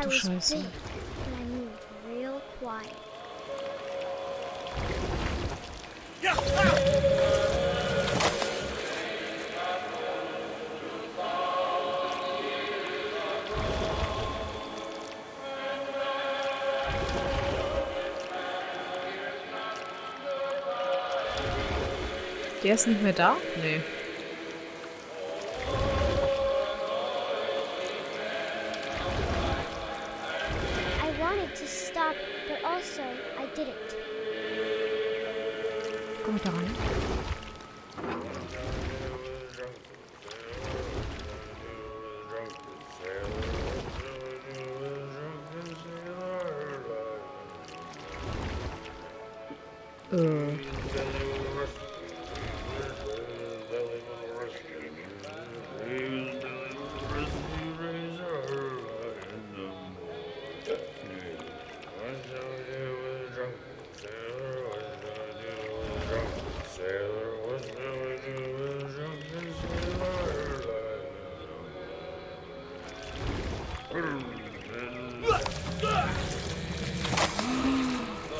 du was Scheiße. big, and I moved real quiet. Der ist nicht mehr da? Nee. I wanted to stop, but also I didn't. Komm ich da rein?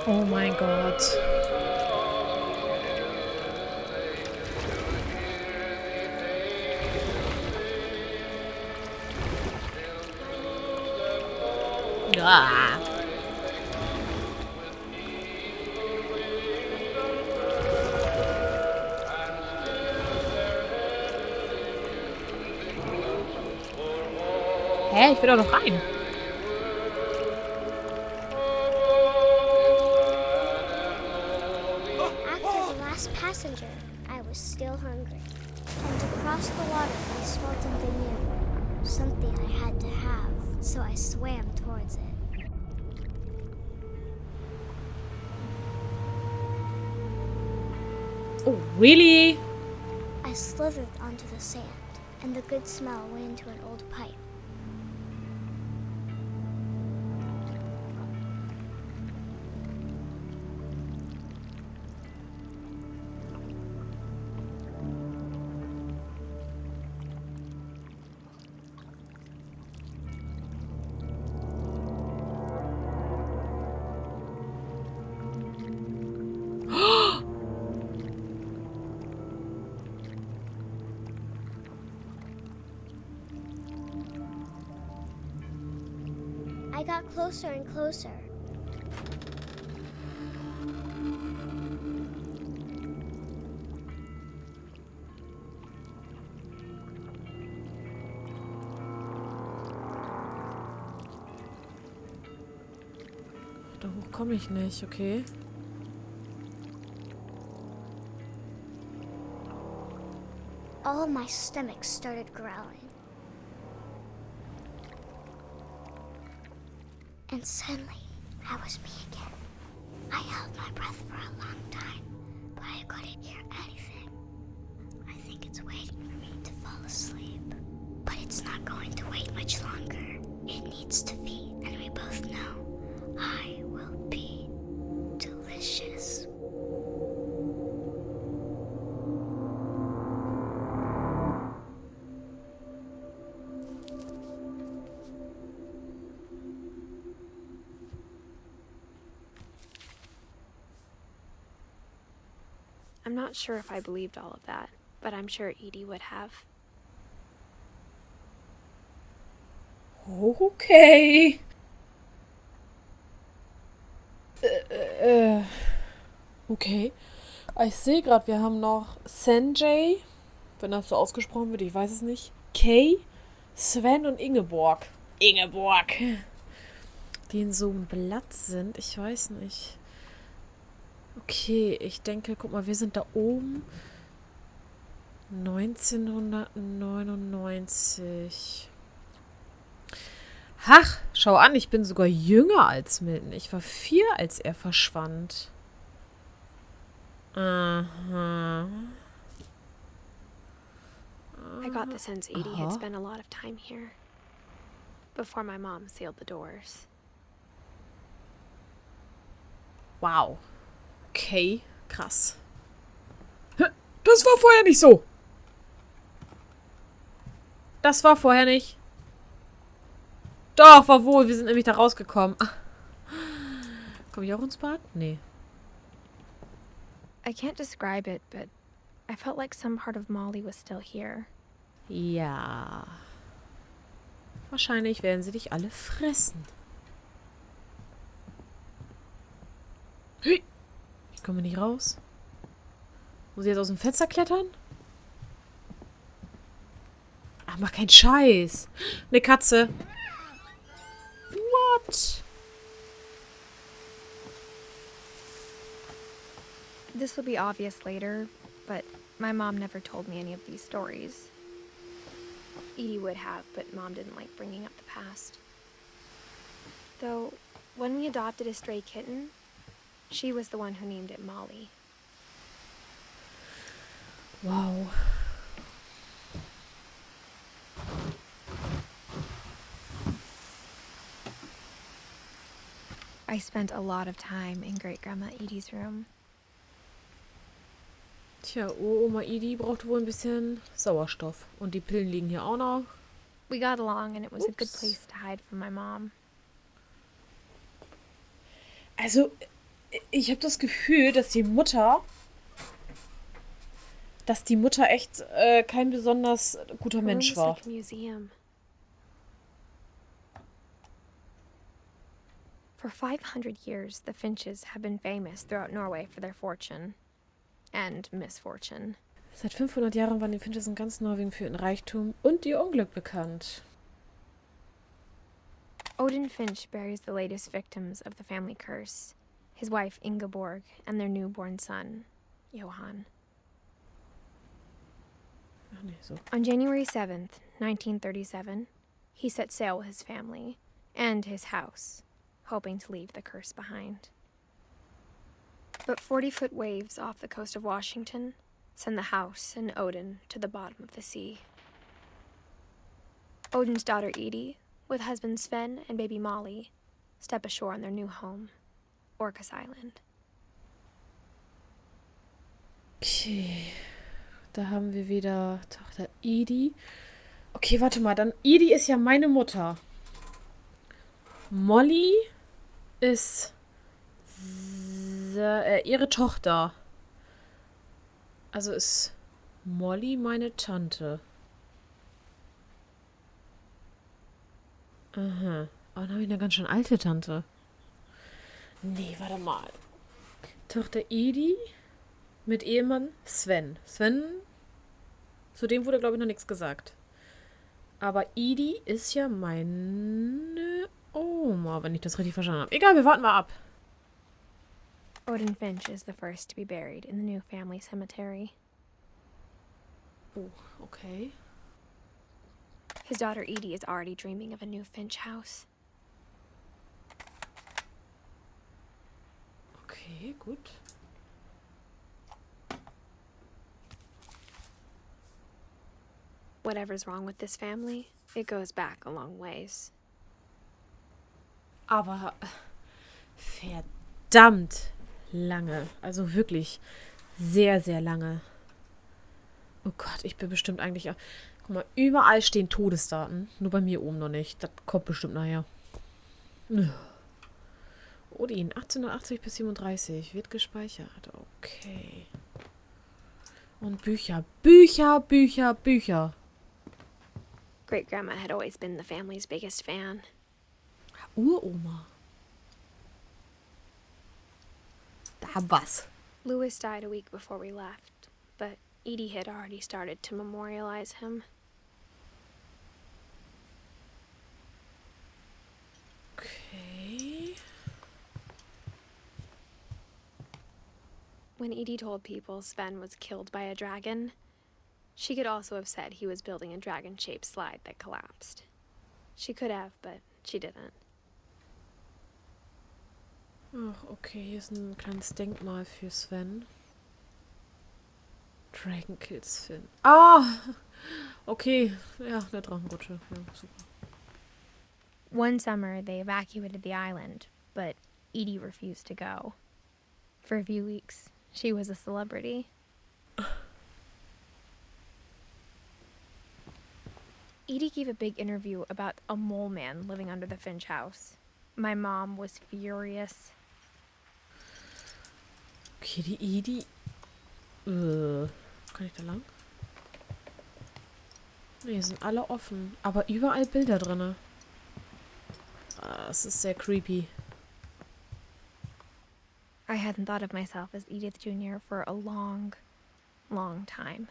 Oh mein Gott. Ah. Hä? Ich will doch noch rein. After the last passenger, I was still hungry. And to cross the water, I smelled something new. Something I had to have, so I swam towards it. Oh, really? I slithered onto the sand, and the good smell went into an old pipe. I got closer and closer. Da hoch komme ich nicht, okay. All of my stomach started growling. And suddenly, I was me again. I held my breath for a long time, but I couldn't hear anything. I think it's waiting for me to fall asleep. But it's not going to wait much longer. It needs to feed, and we both know I will be delicious. I'm not sure if I believed all of that, but I'm sure Edie would have. Okay. Okay. Ich sehe gerade, wir haben noch Sanjay, wenn das so ausgesprochen wird, ich weiß es nicht. Kay, Sven und Ingeborg. Ingeborg. Die in so einem Blatt sind. Ich weiß nicht. Okay, ich denke, guck mal, wir sind da oben. 1999. Ach, schau an, ich bin sogar jünger als Milton. Ich war 4, als er verschwand. Aha. I got the sense Edie had spent a lot of time here before my mom sealed the doors. Wow. Okay, krass. Das war vorher nicht so. Das war vorher nicht. Doch, war wohl. Wir sind nämlich da rausgekommen. Komme ich auch ins Bad? Nee. I can't describe it, but I felt like some part of Molly was still here. Ja. Wahrscheinlich werden sie dich alle fressen. Hui. Ich komme nicht raus. Muss ich jetzt aus dem Fenster klettern? Ach, mach keinen Scheiß. Eine Katze. What? This will be obvious later, but my mom never told me any of these stories. Edie would have, but Mom didn't like bringing up the past. Though, when we adopted a stray kitten, she was the one who named it Molly. Wow. I spent a lot of time in Great-Grandma Edie's room. Tja, Oma Edie braucht wohl ein bisschen Sauerstoff. Und die Pillen liegen hier auch noch. We got along and it was a good Oops. place to hide from my mom. Also, ich habe das Gefühl, dass die Mutter echt kein besonders guter Her Mensch room is war. like a museum. For 500 years, the Finches have been famous throughout Norway for their fortune and misfortune. Seit 500 Jahren waren die Finches in ganz Norwegen für ihren Reichtum und ihr Unglück bekannt. Odin Finch buries the latest victims of the family curse, his wife Ingeborg and their newborn son, Johann. Ach nee, so. On January 7th, 1937, he set sail with his family and his house, hoping to leave the curse behind. But 40-foot waves off the coast of Washington send the house and Odin to the bottom of the sea. Odin's daughter Edie, with husband Sven and baby Molly, step ashore on their new home, Orcas Island. Okay. Da haben wir wieder Tochter Edie. Okay, warte mal. Dann Edie ist ja meine Mutter. Molly ist ihre Tochter. Also ist Molly meine Tante. Aha. Aber dann habe ich eine ganz schön alte Tante. Nee, warte mal. Tochter Edie mit Ehemann Sven. Sven, zu dem wurde, glaube ich, noch nichts gesagt. Aber Edie ist ja meine Oma, wenn ich das richtig verstanden habe. Egal, wir warten mal ab. Odin Finch is the first to be buried in the new family cemetery. Oh, okay. His daughter Edie is already dreaming of a new Finch house. Okay, gut. Whatever's wrong with this family, it goes back a long ways. Aber verdammt lange. Also wirklich sehr, sehr lange. Oh Gott, ich bin bestimmt eigentlich... Guck mal, überall stehen Todesdaten. Nur bei mir oben noch nicht. Das kommt bestimmt nachher. Odin, 1880 bis 37. Wird gespeichert. Okay. Und Bücher. Bücher, Bücher, Bücher. Great-Grandma had always been the family's biggest fan. Uroma. Da was. Louis died a week before we left, but Edie had already started to memorialize him. Okay. When Edie told people Sven was killed by a dragon, she could also have said he was building a dragon-shaped slide that collapsed. She could have, but she didn't. Ach, okay, hier ist ein kleines Denkmal für Sven. Dragon kills Finn. Ah! Okay, ja, eine Drachenrutsche. Ja, super. One summer, they evacuated the island, but Edie refused to go. For a few weeks, she was a celebrity. Edie gave a big interview about a mole man living under the Finch house. My mom was furious. Okay, die Edie. Kann ich da lang? Nee, sind alle offen. Aber überall Bilder drin. Das ist sehr creepy. I hadn't thought of myself as Edith Jr. for a long, long time.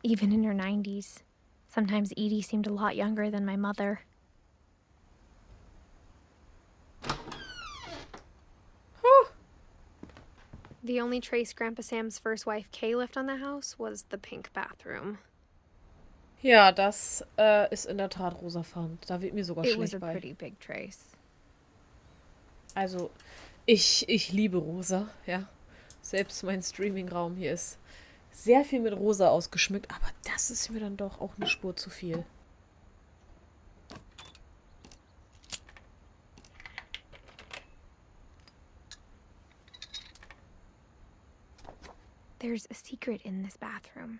Even in her 90s. Sometimes Edie seemed a lot younger than my mother. The only trace Grandpa Sam's first wife, Kay, left on the house was the pink bathroom. Ja, das ist in der Tat rosafarben. Da wird mir sogar It was schlecht a bei. pretty big trace. Also, ich liebe rosa, ja. Selbst mein Streamingraum hier ist sehr viel mit rosa ausgeschmückt, aber das ist mir dann doch auch eine Spur zu viel. There's a secret in this bathroom.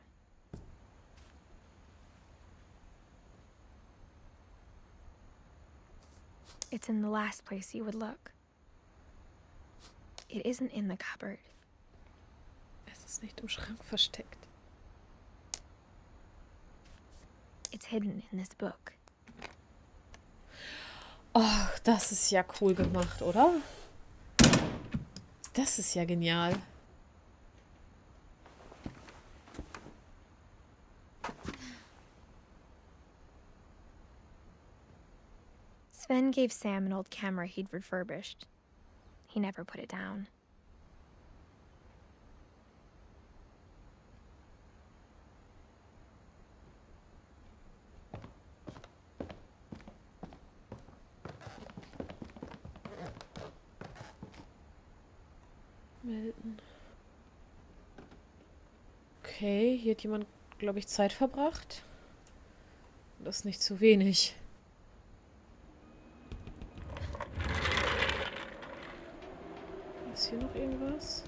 It's in the last place you would look. It isn't in the cupboard. Es ist nicht im Schrank versteckt. It's hidden in this book. Oh, das ist ja cool gemacht, oder? Das ist ja genial. Sven gave Sam an old camera he'd refurbished. He never put it down. Melden. Okay, hier hat jemand, glaube ich, Zeit verbracht. Das ist nicht zu wenig. Ist hier noch irgendwas?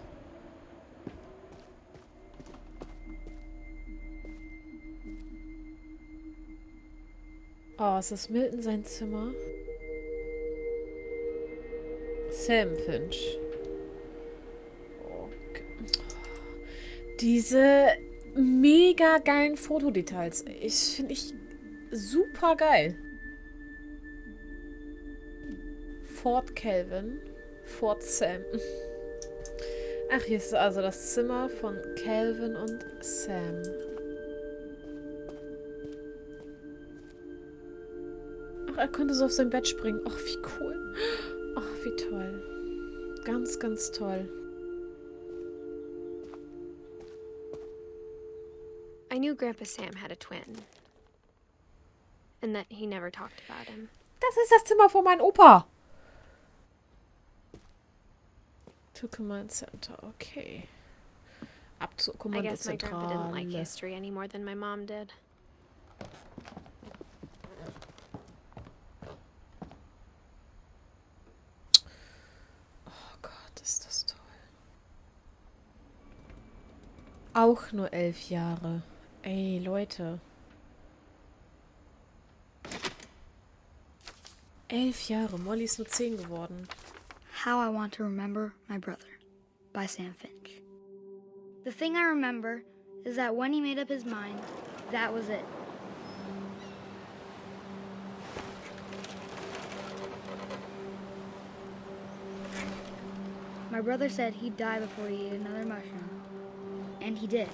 Oh, ist das Milton sein Zimmer? Sam Finch. Okay. Diese mega geilen Fotodetails. Finde ich super geil. Fort Calvin. Fort Sam. Ach, hier ist also das Zimmer von Calvin und Sam. Ach, er konnte so auf sein Bett springen. Ach, wie cool. Ach, wie toll. Ganz, ganz toll. I knew Grandpa Sam had a twin. And that he never talked about him. Das ist das Zimmer von meinem Opa. To Command Center, okay. Ab zur I guess my grandpa didn't like Kommandozentrale. history any more than my mom did. Oh Gott, ist das toll. Auch nur 11 Jahre. Ey, Leute. 11 Jahre. Molly ist nur 10 geworden. How I Want to Remember My Brother by Sam Finch. The thing I remember is that when he made up his mind, that was it. My brother said he'd die before he ate another mushroom. And he did.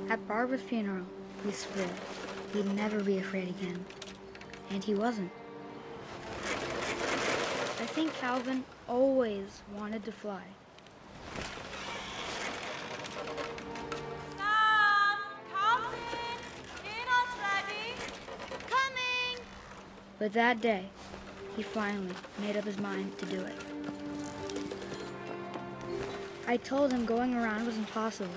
At Barbara's funeral, we swore we'd never be afraid again. And he wasn't. I think Calvin always wanted to fly. Sam, Calvin, dinner's ready. Coming. But that day, he finally made up his mind to do it. I told him going around was impossible.